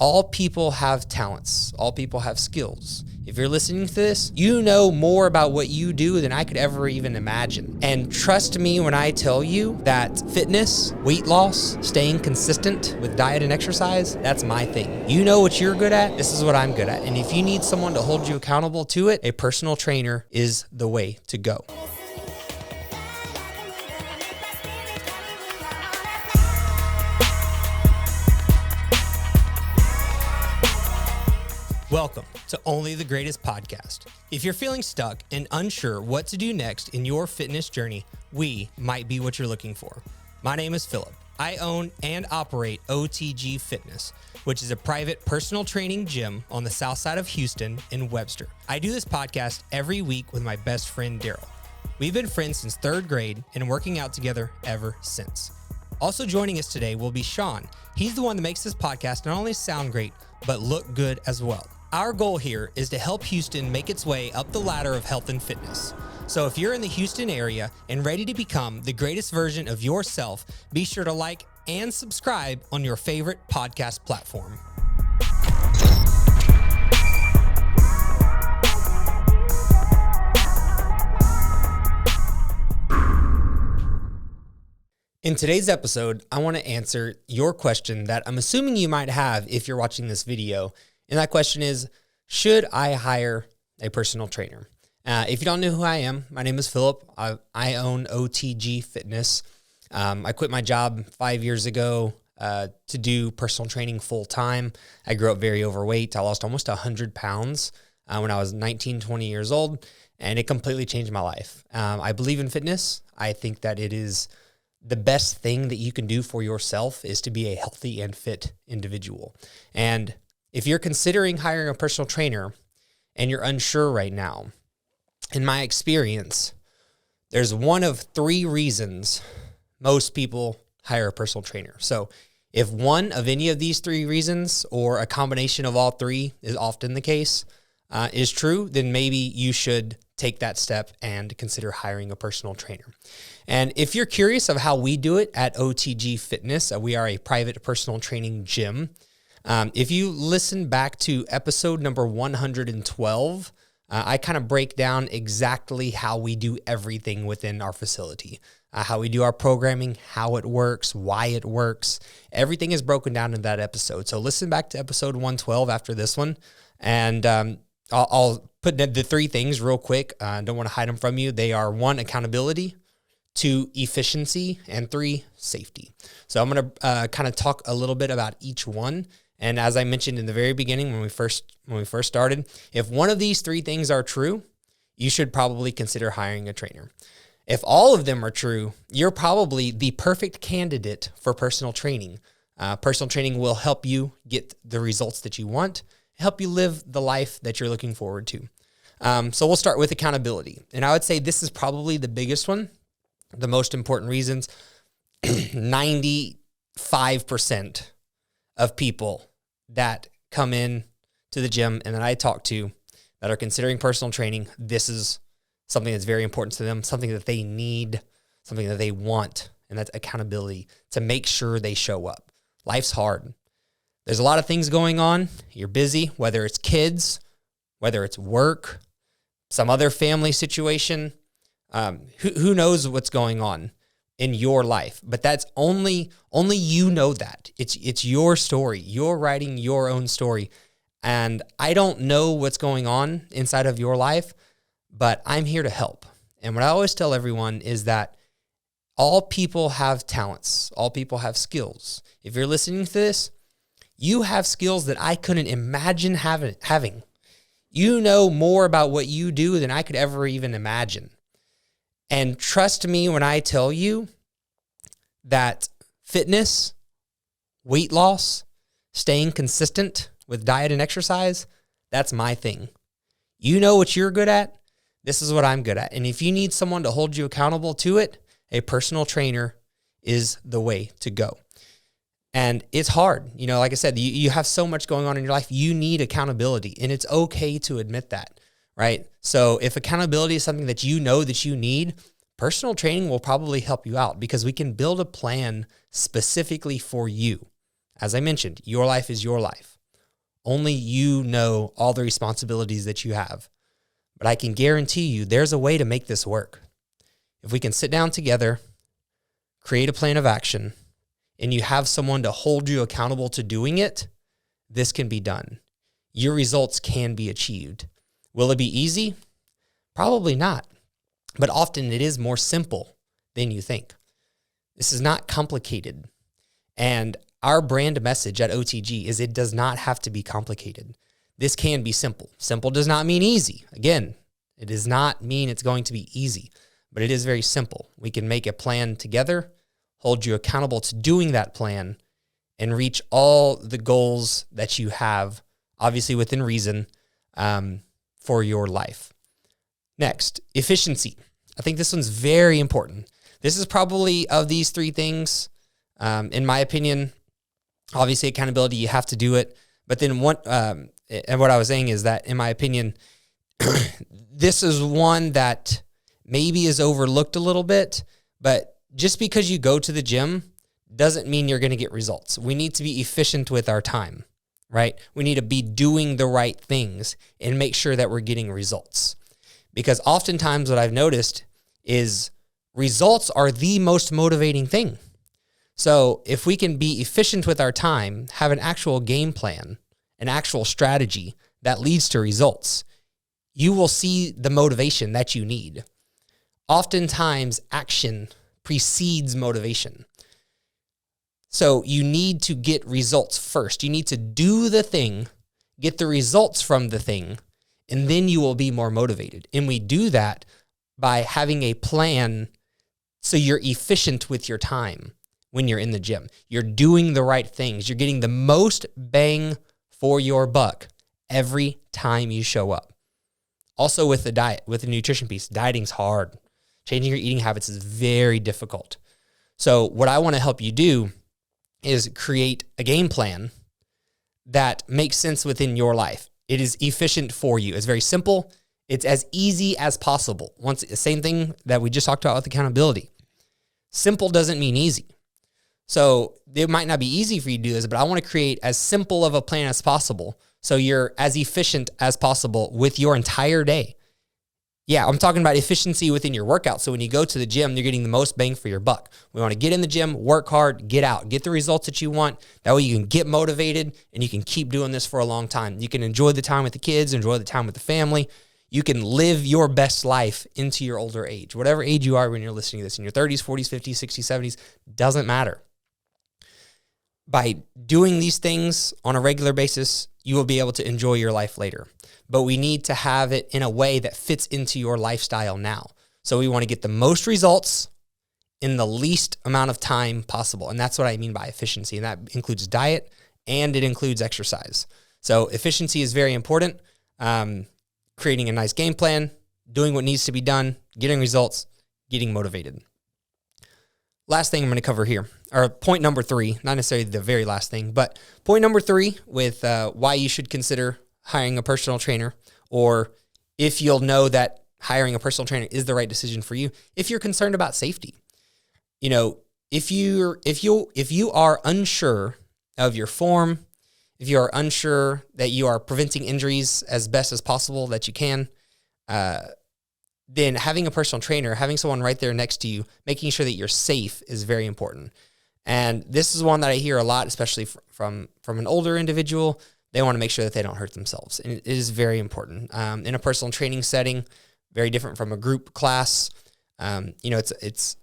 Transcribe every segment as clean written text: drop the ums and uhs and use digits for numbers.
All people have talents. All people have skills. If you're listening to this, you know more about what you do than I could ever even imagine. And trust me when I tell you that fitness, weight loss, staying consistent with diet and exercise, that's my thing. You know what you're good at. This is what I'm good at. And if you need someone to hold you accountable to it, a personal trainer is the way to go. Welcome to Only the Greatest Podcast. If you're feeling stuck and unsure what to do next in your fitness journey, we might be what you're looking for. My name is Philip. I own and operate OTG Fitness, which is a private personal training gym on the south side of Houston in Webster. I do this podcast every week with my best friend, Daryl. We've been friends since third grade and working out together ever since. Also joining us today will be Sean. He's the one that makes this podcast not only sound great, but look good as well. Our goal here is to help Houston make its way up the ladder of health and fitness. So if you're in the Houston area and ready to become the greatest version of yourself, be sure to like and subscribe on your favorite podcast platform. In today's episode, I want to answer your question that I'm assuming you might have if you're watching this video. And that question is, should I hire a personal trainer? If you don't know who I am, my name is Philip. I own OTG Fitness. I quit my job 5 years ago to do personal training full time. I grew up very overweight. I lost almost 100 pounds when I was 19, 20 years old, and it completely changed my life. I believe in fitness. I think that it is the best thing that you can do for yourself is to be a healthy and fit individual. And if you're considering hiring a personal trainer and you're unsure right now, in my experience, there's one of three reasons most people hire a personal trainer. So if one of any of these three reasons or a combination of all three is often the case, is true, then maybe you should take that step and consider hiring a personal trainer. And if you're curious of how we do it at OTG Fitness, we are a private personal training gym. If you listen back to episode number 112, I kind of break down exactly how we do everything within our facility, how we do our programming, how it works, why it works. Everything is broken down in that episode. So listen back to episode 112 after this one, and I'll put the three things real quick. I don't want to hide them from you. They are 1, accountability, 2, efficiency, and 3, safety. So I'm going to kind of talk a little bit about each one. And as I mentioned in the very beginning, when we first started, if one of these three things are true, you should probably consider hiring a trainer. If all of them are true, you're probably the perfect candidate for personal training. Personal training will help you get the results that you want, help you live the life that you're looking forward to. So we'll start with accountability. And I would say this is probably the biggest one, the most important reasons. 95% of people that come in to the gym and that I talk to that are considering personal training, this is something that's very important to them, something that they need, something that they want, and that's accountability to make sure they show up. Life's hard. There's a lot of things going on. You're busy, whether it's kids, whether it's work, some other family situation. Who knows what's going on in your life, but that's only you know that. It's your story. You're writing your own story. And I don't know what's going on inside of your life, but I'm here to help. And what I always tell everyone is that all people have talents. All people have skills. If you're listening to this, you have skills that I couldn't imagine having. You know more about what you do than I could ever even imagine. And trust me when I tell you that fitness, weight loss, staying consistent with diet and exercise, that's my thing. You know what you're good at. This is what I'm good at. And if you need someone to hold you accountable to it, a personal trainer is the way to go. And it's hard. You know, like I said, you have so much going on in your life. You need accountability, and it's okay to admit that. Right? So if accountability is something that you know that you need, personal training will probably help you out because we can build a plan specifically for you. As I mentioned, your life is your life. Only you know all the responsibilities that you have. But I can guarantee you there's a way to make this work. If we can sit down together, create a plan of action, and you have someone to hold you accountable to doing it, this can be done. Your results can be achieved. Will it be easy? Probably not. But often it is more simple than you think. This is not complicated. And our brand message at OTG is it does not have to be complicated. This can be simple. Simple does not mean easy. Again, it does not mean it's going to be easy, but it is very simple. We can make a plan together, hold you accountable to doing that plan, and reach all the goals that you have, obviously within reason, for your life. Next, efficiency. I think this one's very important. This is probably, of these three things, in my opinion, obviously accountability, you have to do it. But then what I was saying is that, in my opinion, this is one that maybe is overlooked a little bit, but just because you go to the gym doesn't mean you're going to get results. We need to be efficient with our time, right? We need to be doing the right things and make sure that we're getting results. Because oftentimes what I've noticed is results are the most motivating thing. So if we can be efficient with our time, have an actual game plan, an actual strategy that leads to results, you will see the motivation that you need. Oftentimes, action precedes motivation. So you need to get results first. You need to do the thing, get the results from the thing, and then you will be more motivated. And we do that by having a plan so you're efficient with your time when you're in the gym. You're doing the right things. You're getting the most bang for your buck every time you show up. Also with the diet, with the nutrition piece, dieting's hard. Changing your eating habits is very difficult. So what I want to help you do is create a game plan that makes sense within your life. It is efficient for you. It's very simple. It's as easy as possible. Same thing that we just talked about with accountability. Simple doesn't mean easy. So it might not be easy for you to do this, but I want to create as simple of a plan as possible so you're as efficient as possible with your entire day. Yeah, I'm talking about efficiency within your workout. So when you go to the gym, you're getting the most bang for your buck. We want to get in the gym, work hard, get out, get the results that you want. That way you can get motivated and you can keep doing this for a long time. You can enjoy the time with the kids, enjoy the time with the family. You can live your best life into your older age. Whatever age you are when you're listening to this, in your 30s, 40s, 50s, 60s, 70s, doesn't matter. By doing these things on a regular basis, you will be able to enjoy your life later. But we need to have it in a way that fits into your lifestyle now. So we want to get the most results in the least amount of time possible. And that's what I mean by efficiency. And that includes diet and it includes exercise. So efficiency is very important. Creating a nice game plan, doing what needs to be done, getting results, getting motivated. Last thing I'm going to cover here, or point number 3, not necessarily the very last thing, but point number 3 with why you should consider hiring a personal trainer, or if you'll know that hiring a personal trainer is the right decision for you, if you're concerned about safety. You know, if you are unsure of your form, if you are unsure that you are preventing injuries as best as possible that you can, then having a personal trainer, having someone right there next to you, making sure that you're safe is very important. And this is one that I hear a lot, especially from an older individual. They want to make sure that they don't hurt themselves. And it is very important. In a personal training setting, very different from a group class. It's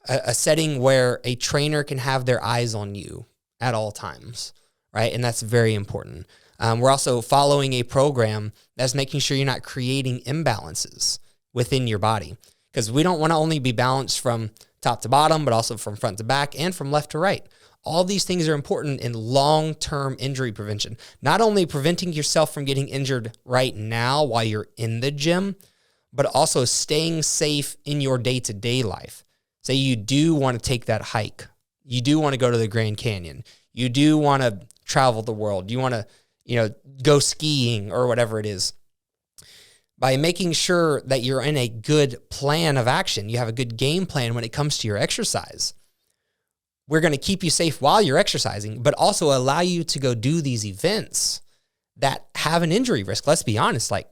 a setting where a trainer can have their eyes on you at all times, right? And that's very important. We're also following a program that's making sure you're not creating imbalances within your body, because we don't want to only be balanced from top to bottom, but also from front to back and from left to right. All these things are important in long-term injury prevention. Not only preventing yourself from getting injured right now while you're in the gym, but also staying safe in your day-to-day life. Say you do want to take that hike. You do want to go to the Grand Canyon. You do want to travel the world. You want to, go skiing or whatever it is. By making sure that you're in a good plan of action, you have a good game plan when it comes to your exercise. We're going to keep you safe while you're exercising, but also allow you to go do these events that have an injury risk. Let's be honest, like,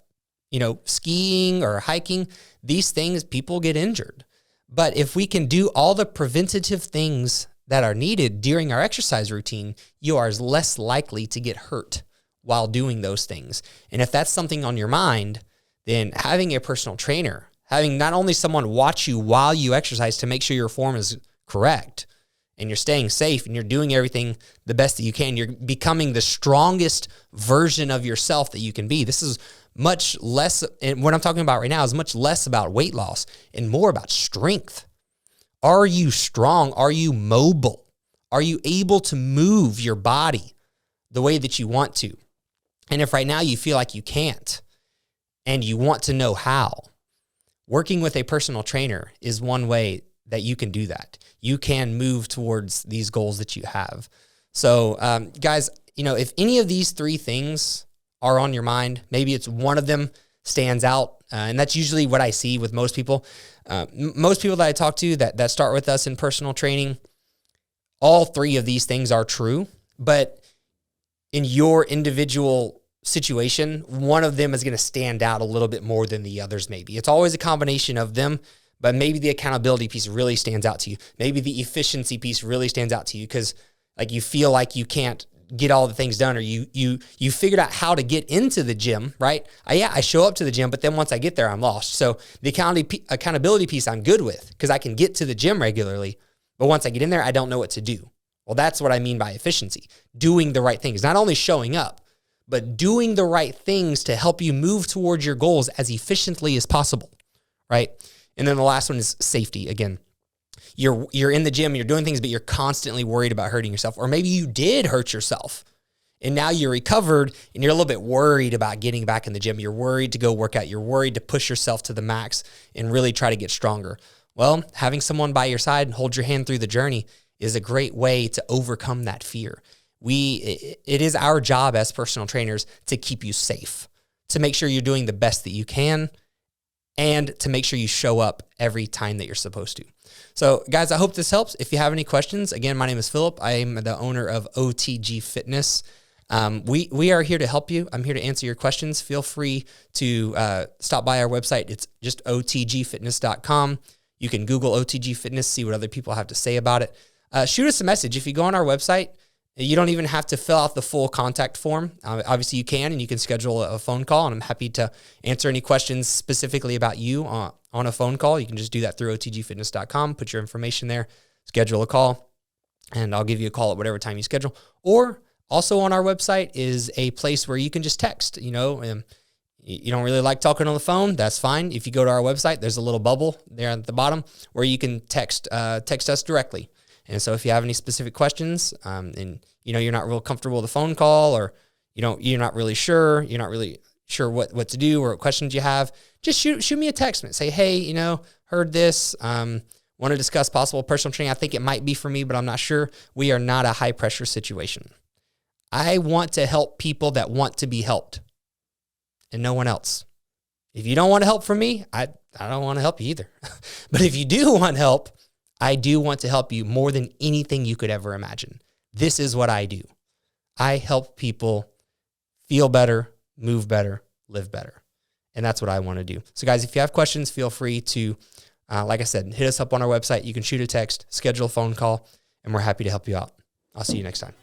skiing or hiking, these things, people get injured. But if we can do all the preventative things that are needed during our exercise routine, you are less likely to get hurt while doing those things. And if that's something on your mind, then having a personal trainer, having not only someone watch you while you exercise to make sure your form is correct and you're staying safe and you're doing everything the best that you can, you're becoming the strongest version of yourself that you can be. This is much less, and what I'm talking about right now is much less about weight loss and more about strength. Are you strong? Are you mobile? Are you able to move your body the way that you want to? And if right now you feel like you can't and you want to know how, working with a personal trainer is one way that you can do that. You can move towards these goals that you have. So guys, if any of these three things are on your mind, maybe it's one of them stands out. And that's usually what I see with most people. Most people that I talk to that start with us in personal training, all three of these things are true, but in your individual situation, one of them is going to stand out a little bit more than the others maybe. It's always a combination of them, but maybe the accountability piece really stands out to you. Maybe the efficiency piece really stands out to you because like you feel like you can't get all the things done, or you figured out how to get into the gym, right? I show up to the gym, but then once I get there, I'm lost. So the accountability piece I'm good with because I can get to the gym regularly, but once I get in there, I don't know what to do. Well, that's what I mean by efficiency. Doing the right things, not only showing up, but doing the right things to help you move towards your goals as efficiently as possible, right? And then the last one is safety. Again, you're in the gym, you're doing things, but you're constantly worried about hurting yourself. Or maybe you did hurt yourself and now you're recovered and you're a little bit worried about getting back in the gym. You're worried to go work out. You're worried to push yourself to the max and really try to get stronger. Well, having someone by your side and hold your hand through the journey is a great way to overcome that fear. It is our job as personal trainers to keep you safe, to make sure you're doing the best that you can, and to make sure you show up every time that you're supposed to. So guys, I hope this helps. If you have any questions, again, my name is Philip. I am the owner of OTG Fitness. We are here to help you. I'm here to answer your questions. Feel free to stop by our website. It's just otgfitness.com. You can Google OTG Fitness, see what other people have to say about it. Shoot us a message. If you go on our website, you don't even have to fill out the full contact form. Obviously, you can, and you can schedule a phone call, and I'm happy to answer any questions specifically about you on a phone call. You can just do that through otgfitness.com, put your information there, schedule a call, and I'll give you a call at whatever time you schedule. Or also on our website is a place where you can just text. You don't really like talking on the phone, that's fine. If you go to our website, there's a little bubble there at the bottom where you can text us directly. And so if you have any specific questions, and you're not real comfortable with a phone call, or you're not really sure what to do or what questions you have, just shoot me a text and say, hey, heard this, want to discuss possible personal training. I think it might be for me, but I'm not sure. We are not a high pressure situation. I want to help people that want to be helped and no one else. If you don't want help from me, I don't want to help you either. But if you do want help, I do want to help you more than anything you could ever imagine. This is what I do. I help people feel better, move better, live better. And that's what I want to do. So guys, if you have questions, feel free to, like I said, hit us up on our website. You can shoot a text, schedule a phone call, and we're happy to help you out. I'll see you next time.